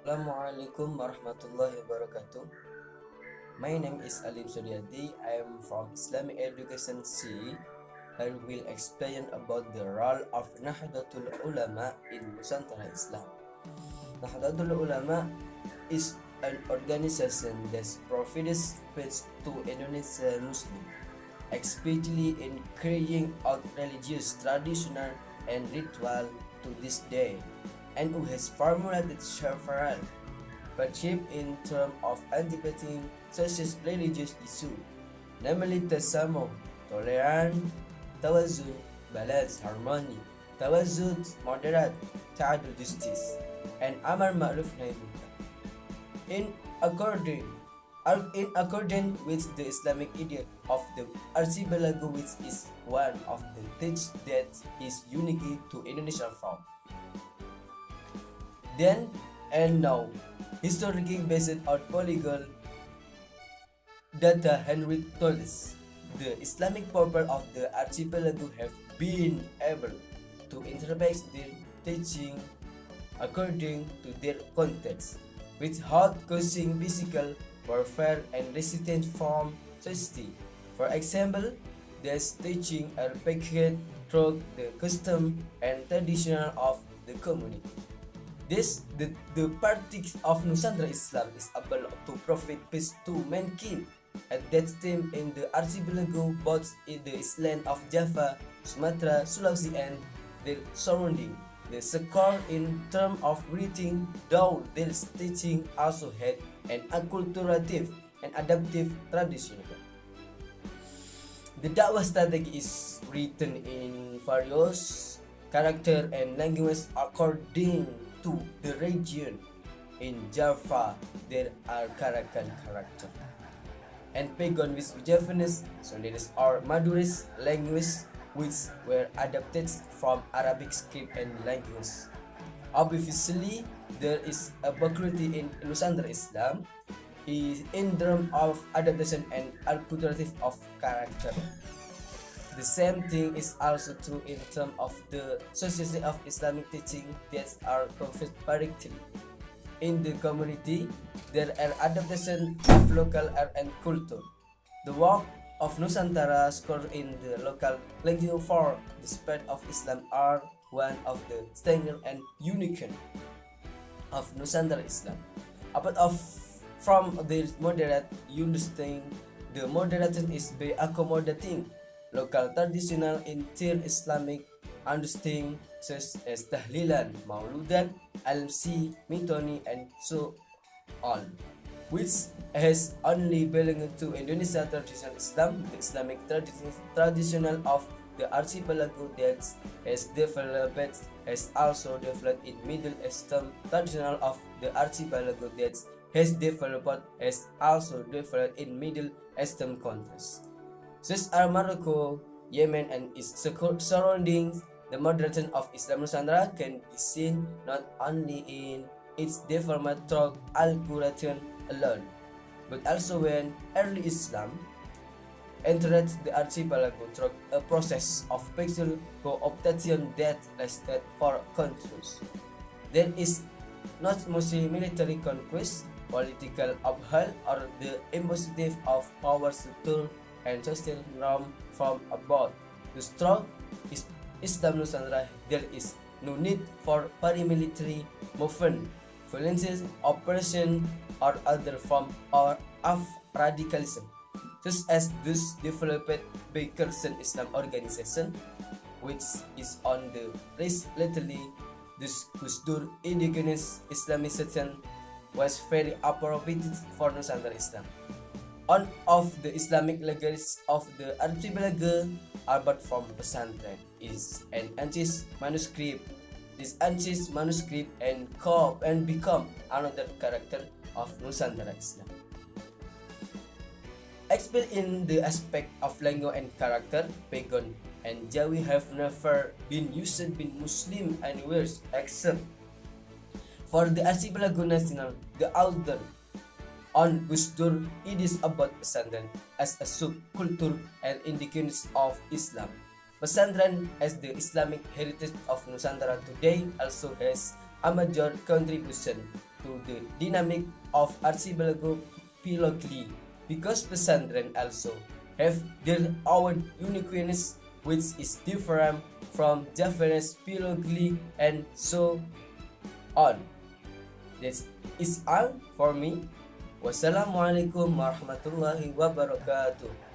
Assalamualaikum warahmatullahi wabarakatuh. My name is Alip Suryadi. I am from Islamic Education C. I will explain about the role of Nahdlatul Ulama in Nusantara Islam. Nahdlatul Ulama is an organization that provides space to Indonesian Muslims, especially in carrying out religious, traditional, and ritual to this day, and who has formulated several partnership in terms of anticipating such as religious issues, namely tasamuh, tolerance, tawazun, balance, harmony, tawazun, moderate, ta'adul, justice, and amar ma'ruf nahi munkar. In according in accordance with the Islamic idea of the archipelago, which is one of the things that is unique to Indonesian form. Then and now, historically based on polygon data Henry Tolles, the Islamic people of the archipelago have been able to interpret their teaching according to their context, without causing physical warfare and resistance from society. For example, these teaching are packaged through the custom and tradition of the community. The practice of Nusantara Islam is able to provide peace to mankind at that time in the archipelago, both in the island of Java, Sumatra, Sulawesi, and their surrounding. The second, in terms of breathing down, their teaching also had an acculturative and adaptive tradition. The Dawah strategy is written in various character and language according to the region. In Java, there are Karakan character and Pagan with Javanese, Sundanese or Madurese language, which were adapted from Arabic script and language. Obviously, there is a peculiarity in Nusantara Islam is in terms of adaptation and acculturative of character. The same thing is also true in terms of the society of Islamic teaching that are predictive. In the community, there are adaptation of local art and culture. The work of Nusantara scored in the local language for the spread of Islam are one of the strengths and unique of Nusantara Islam. Apart from the moderate, you understand the moderation is by accommodating local traditional inter-Islamic understanding such as tahlilan, mauludan, alamsi, mitoni, and so on, which has only belonged to Indonesia traditional Islam. The Islamic traditional of the archipelago that has developed has also developed in Middle Eastern traditional of the archipelago that has developed has also developed in Middle Eastern countries such as Morocco, Yemen, and its surroundings. The moderation of Islam Nusantara can be seen not only in its development through Al-Quran alone, but also when early Islam entered the archipelago through a process of peaceful cooptation that lasted for centuries. There is not mostly military conquest, political upheaval, or the imposition of power structure and sustain Rome from above. To strong Islam Nusantara, there is no need for paramilitary movement, violence, oppression, or other form of radicalism, such as those developed by Christian Islam organization, which is on the rise lately. This Kusdur indigenous Islamization was very appropriate for Nusantara Islam. One of the Islamic legacies of the archipelago, albeit from pesantren, is an ancient manuscript. This ancient manuscript and become another character of Nusantara Islam. Explained in the aspect of language and character, Pagan and Jawi have never been used by Muslim anywhere except for the archipelago national. The author on Gusdur, it is about pesantren as a subculture and indigenous of Islam. Pesantren as the Islamic heritage of Nusantara today also has a major contribution to the dynamic of archipelago because pesantren also have their own uniqueness which is different from Javanese pedagogy and so on. That is all for me. Wassalamualaikum warahmatullahi wabarakatuh.